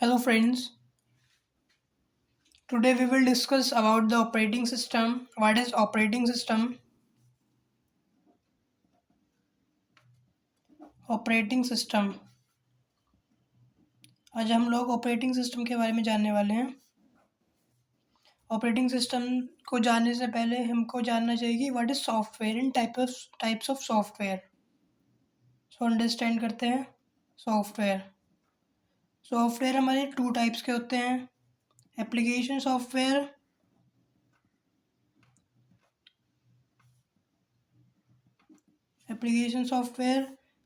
Hello friends, today we will discuss about the operating system. What is operating system? Operating system. आज हम लोग operating system के बारे में जानने वाले हैं। ऑपरेटिंग सिस्टम को जानने से पहले हमको जानना चाहिए कि what is software and types of software. So understand करते हैं सॉफ्टवेयर। सॉफ्टवेयर हमारे टू टाइप्स के होते हैं, application software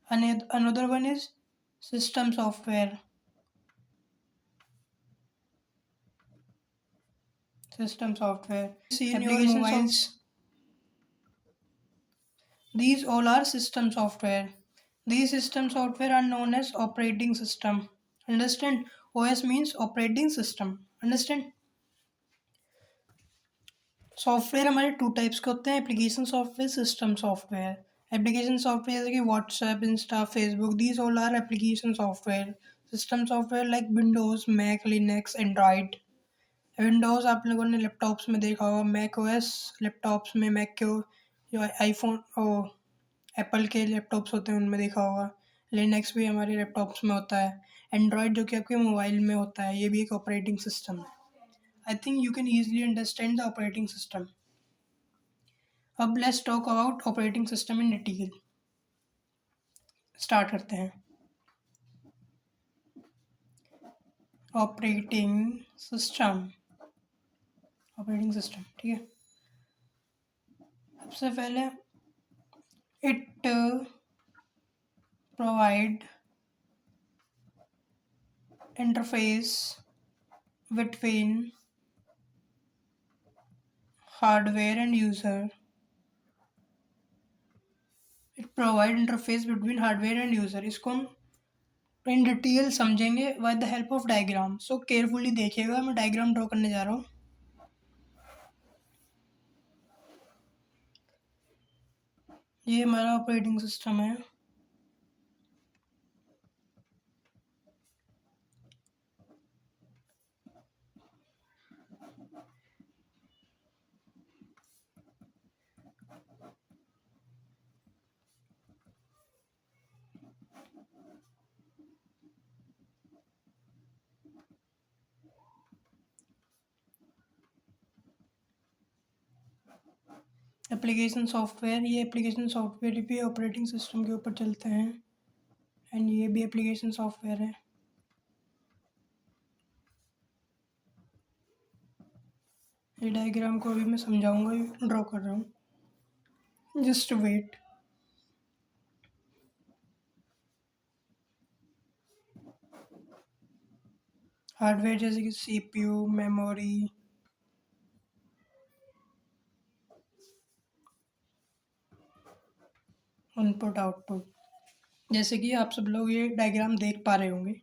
and another one is system software. See in your mobiles. These all are system software. These system software are known as operating system. Understand? OS means operating system. Understand? Software हमारे two types के होते हैं, application software, system software. Application software जैसे कि WhatsApp, Insta, Facebook, these all are application software. System software like Windows, Mac, Linux, Android. Windows आप लोगों ने laptops में देखा होगा, मैक ओएस लैपटॉप्स में, मैक के जो आईफोन एप्पल के लैपटॉप्स होते हैं उनमें देखा होगा। लिनक्स भी हमारे लैपटॉप्स में होता है। एंड्रॉयड जो कि आपके मोबाइल में होता है, ये भी एक ऑपरेटिंग सिस्टम है। I think you can easily understand the operating system. अब let's talk about operating system in detail. Start करते हैं। ऑपरेटिंग सिस्टम, ठीक है। सबसे पहले it provide interface between hardware and user. It provide interface between hardware and user. इसको हम in detail समझेंगे by the help of diagram. So carefully देखिएगा, मैं डायग्राम ड्रॉ करने जा रहा हूँ। ये हमारा ऑपरेटिंग सिस्टम है। एप्लीकेशन सॉफ्टवेयर, ये एप्लीकेशन सॉफ्टवेयर भी ऑपरेटिंग सिस्टम के ऊपर चलते हैं, एंड ये भी एप्लीकेशन सॉफ्टवेयर है। ये डायग्राम को अभी मैं समझाऊंगा, ड्रॉ कर रहा हूँ, जस्ट वेट। हार्डवेयर जैसे कि सीपीयू, मेमोरी, इनपुट आउटपुट। जैसे कि आप सब लोग ये डायग्राम देख पा रहे होंगे,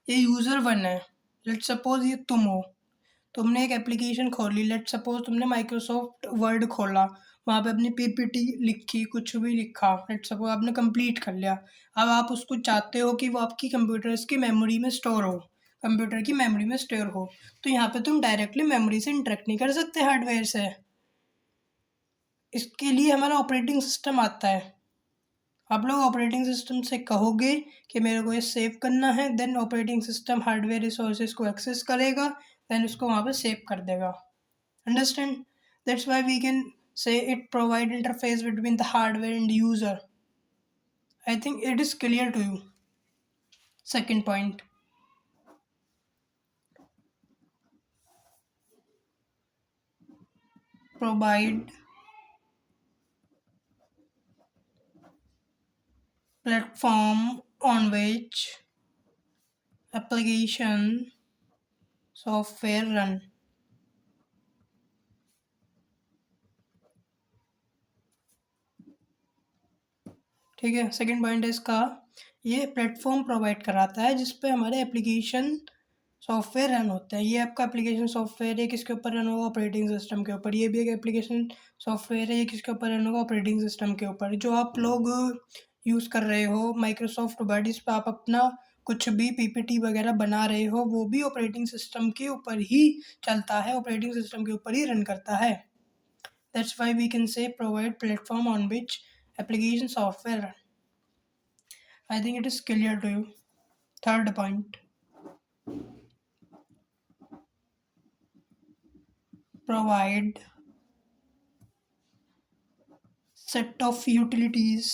ये यूज़र वन है। लेट सपोज ये तुम हो, तुमने एक एप्लीकेशन खोली। लेट सपोज तुमने माइक्रोसॉफ्ट वर्ड खोला, वहाँ पे अपनी पीपीटी लिखी, कुछ भी लिखा। लेट सपोज आपने कंप्लीट कर लिया। अब आप उसको चाहते हो कि वो आपकी कंप्यूटर्स की मेमोरी में स्टोर हो, कंप्यूटर की मेमोरी में स्टोर हो। तो यहाँ पे तुम डायरेक्टली मेमोरी से इंटरेक्ट नहीं कर सकते हार्डवेयर से। इसके लिए हमारा ऑपरेटिंग सिस्टम आता है। आप लोग ऑपरेटिंग सिस्टम से कहोगे कि मेरे को ये सेव करना है, then operating system hardware resources को एक्सेस करेगा, देन उसको वहाँ पे सेव कर देगा। Understand? That's why we can say it provide interface between the hardware and user. I think it is clear to you. Second point, provide platform on which application software run। ठीक है, second point है इसका, ये platform provide कराता है जिस पे हमारे एप्लीकेशन सॉफ्टवेयर रन होता है। ये आपका एप्लीकेशन सॉफ्टवेयर है, किसके ऊपर रन होगा? ऑपरेटिंग सिस्टम के ऊपर। ये भी एक एप्लीकेशन सॉफ्टवेयर है, ये किसके ऊपर रन होगा? ऑपरेटिंग सिस्टम के ऊपर। जो आप लोग यूज़ कर रहे हो माइक्रोसॉफ्ट वर्ड, इस पर आप अपना कुछ भी पीपीटी वगैरह बना रहे हो वो भी ऑपरेटिंग सिस्टम के ऊपर ही चलता है, ऑपरेटिंग सिस्टम के ऊपर ही रन करता है. That's why we can say provide platform on which application software run. I think it is clear to you. Third point, provide set of utilities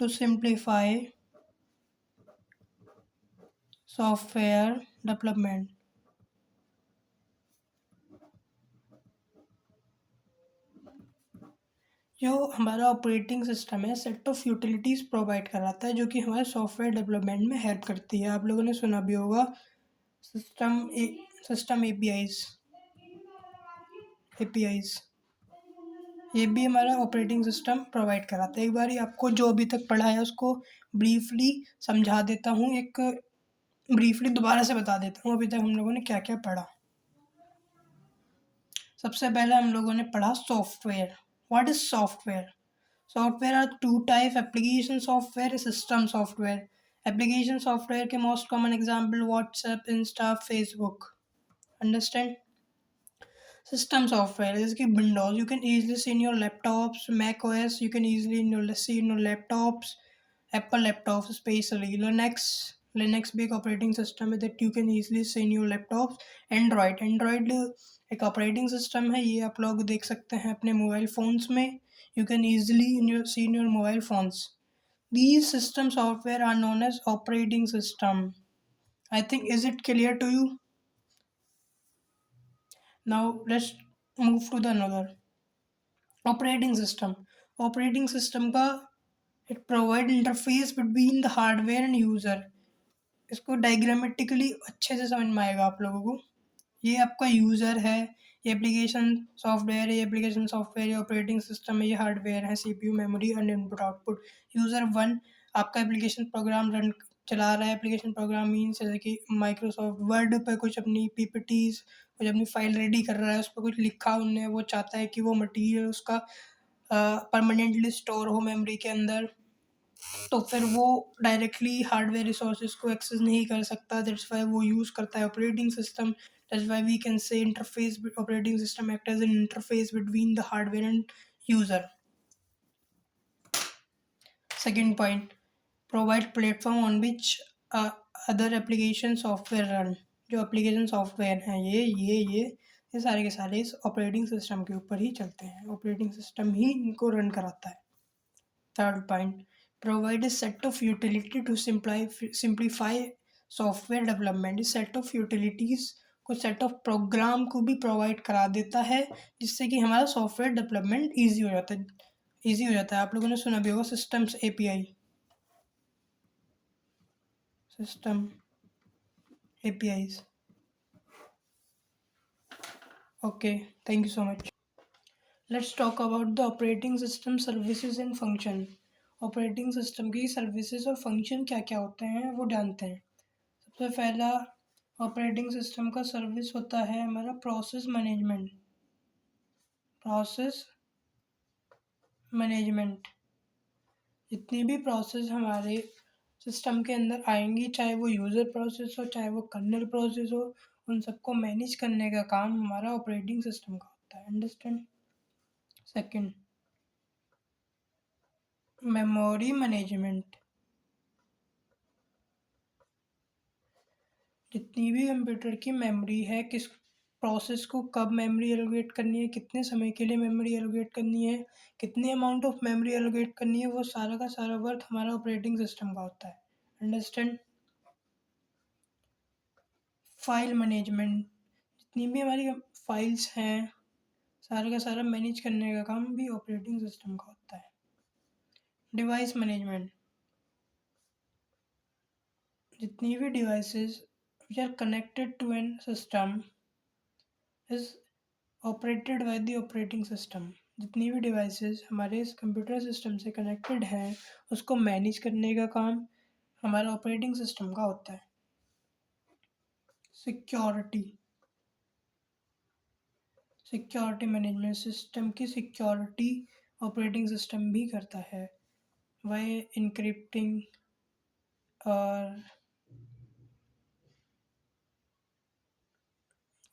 to simplify software development. जो हमारा operating system है set of utilities provide कराता है जो कि हमारे software development में help करती है. आप लोगों ने सुना भी होगा सिस्टम एपीआईज. ये भी हमारा ऑपरेटिंग सिस्टम प्रोवाइड कराता है. एक बार आपको जो अभी तक पढ़ा है उसको ब्रीफली समझा देता हूँ, एक ब्रीफली दोबारा से बता देता हूँ अभी तक हम लोगों ने क्या क्या पढ़ा. सबसे पहले हम लोगों ने पढ़ा software. What is software? Software are two type, application software, system software. Application software के most common example WhatsApp, Insta, Facebook. Understand? System software is कि Windows you can easily see in your laptops, Mac OS you can easily see in your laptops, Apple laptops especially. Linux भी एक operating system है that you can easily see in your laptops. Android एक operating system है, ये आप लोग देख सकते हैं अपने मोबाइल फोन्स में. You can easily see in your mobile phones. These system software are known as operating system. I think is it clear to you? Now let's move to the another. Operating system का it provide interface between the hardware and user. इसको diagrammatically अच्छे से समझ में आएगा आप लोगों को. ये आपका यूज़र है, ये एप्लीकेशन सॉफ्टवेयर, ये ऑपरेटिंग सिस्टम है, ये हार्डवेयर है, CPU, memory and input output. User one आपका एप्लीकेशन प्रोग्राम रन चला रहा है. एप्लीकेशन प्रोग्राम मीन्स जैसे कि माइक्रोसॉफ्ट वर्ड पे कुछ अपनी पीपीटीज, कुछ अपनी फाइल रेडी कर रहा है, उस पर कुछ लिखा उनने, वो चाहता है कि वो मटेरियल उसका परमानेंटली स्टोर हो मेमोरी के अंदर. तो फिर वो डायरेक्टली हार्डवेयर रिसोर्सेज को एक्सेस नहीं कर सकता. दैट्स वाई वो यूज़ करता है operating system. That's why we can say interface operating system act as an interface between the hardware and user. Second point, provide platform on which other application software run. जो application software हैं ये सारे के सारे इस operating system के ऊपर ही चलते हैं. ऑपरेटिंग सिस्टम ही इनको रन कराता है. Third point, provide a set of utility to simplify software development. इस सेट ऑफ यूटिलिटीज़ को सेट ऑफ प्रोग्राम को भी प्रोवाइड करा देता है जिससे कि हमारा सॉफ्टवेयर डेवलपमेंट ईजी हो जाता है. आप लोगों ने सुना भी होगा systems API. System APIs. Okay, thank you so much. Let's talk about the operating system services and function. Operating system की सर्विसेज और फंक्शन क्या क्या होते हैं वो जानते हैं. सबसे पहला ऑपरेटिंग सिस्टम का सर्विस होता है हमारा प्रोसेस मैनेजमेंट. जितनी भी प्रोसेस हमारे सिस्टम के अंदर आएंगी, चाहे वो यूज़र प्रोसेस हो, चाहे वो कर्नल प्रोसेस हो, उन सबको मैनेज करने का काम हमारा ऑपरेटिंग सिस्टम का होता है. अंडरस्टैंड? Second, memory management. जितनी भी कंप्यूटर की मेमोरी है, किस प्रोसेस को कब मेमोरी एलोकेट करनी है, कितने समय के लिए मेमोरी एलोकेट करनी है, कितनी अमाउंट ऑफ मेमोरी एलोकेट करनी है, वो सारा का सारा वर्क हमारा ऑपरेटिंग सिस्टम का होता है. अंडरस्टैंड? File management. जितनी भी हमारी फाइल्स हैं सारा का सारा मैनेज करने का काम भी ऑपरेटिंग सिस्टम का होता है. Device management. जितनी भी devices which are connected to an system is operated by the operating system. जितनी भी डिवाइसेस हमारे इस कंप्यूटर सिस्टम से कनेक्टेड हैं उसको मैनेज करने का काम हमारा ऑपरेटिंग सिस्टम का होता है. Security management. सिस्टम की सिक्योरिटी ऑपरेटिंग सिस्टम भी करता है, वह इनक्रिप्टिंग और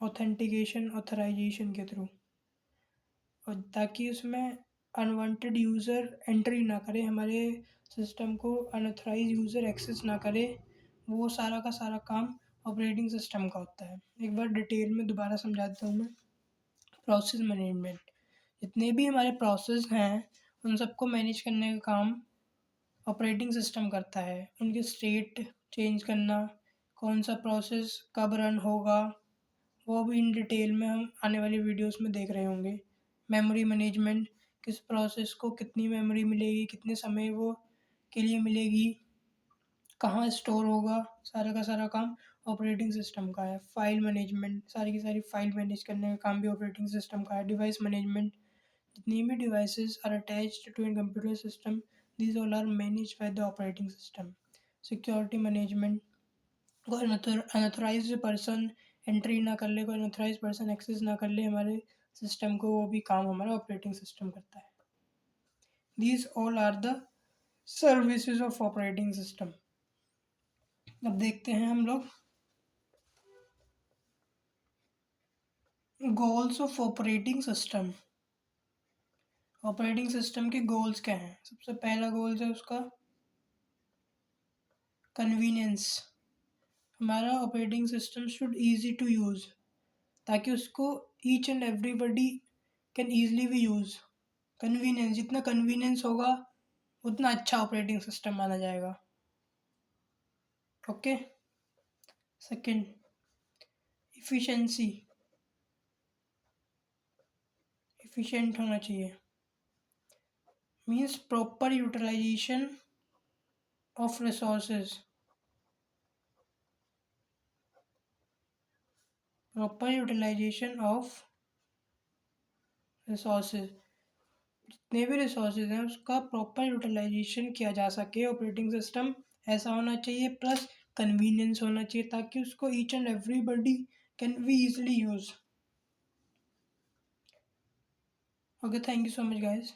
ऑथेंटिकेशन ऑथराइजेशन के थ्रू, और ताकि उसमें अनवांटेड यूज़र एंट्री ना करे, हमारे सिस्टम को अनऑथराइज यूज़र एक्सेस ना करे, वो सारा का सारा काम ऑपरेटिंग सिस्टम का होता है। एक बार डिटेल में दोबारा समझा देता हूँ मैं। प्रोसेस मैनेजमेंट, जितने भी हमारे प्रोसेस हैं उन सबको मैनेज करने का काम ऑपरेटिंग सिस्टम करता है। उनकी स्टेट चेंज करना, कौन सा प्रोसेस कब रन होगा, वो भी इन डिटेल में हम आने वाली वीडियोस में देख रहे होंगे। मेमोरी मैनेजमेंट, किस प्रोसेस को कितनी मेमोरी मिलेगी, कितने समय वो के लिए मिलेगी, कहाँ स्टोर होगा, सारा का सारा काम ऑपरेटिंग सिस्टम का है। फाइल मैनेजमेंट, सारी की सारी फाइल मैनेज करने का काम भी ऑपरेटिंग सिस्टम का है। डिवाइस मैनेजमेंट, जितनी भी devices are attached to a computer system, these all are managed by the operating system. Security management, कोई अनऑथराइज पर्सन एंट्री ना कर ले, कोई अनऑथराइज पर्सन एक्सेस ना कर ले हमारे सिस्टम को, वो भी काम हमारा ऑपरेटिंग सिस्टम करता है। These all are the services of operating system. अब देखते हैं हम लोग goals of operating system. Operating system के गोल्स क्या हैं? सबसे पहला गोल है उसका कन्वीनियंस। हमारा operating system should easy to use, ताकि उसको each and everybody can easily भी यूज़। कन्वीनियंस, जितना कन्वीनियंस होगा उतना अच्छा ऑपरेटिंग सिस्टम माना जाएगा। ओके। सेकंड, इफ़िशेंसी, इफ़िशिएंट होना चाहिए, means proper utilisation of resources, proper utilisation of resources, जितने भी रिसोर्सेज हैं उसका प्रॉपर यूटिलाइजेशन किया जा सके। ऑपरेटिंग सिस्टम ऐसा होना चाहिए, प्लस कन्वीनियंस होना चाहिए, ताकि उसको each and everybody can be easily use. Okay, thank you so much guys.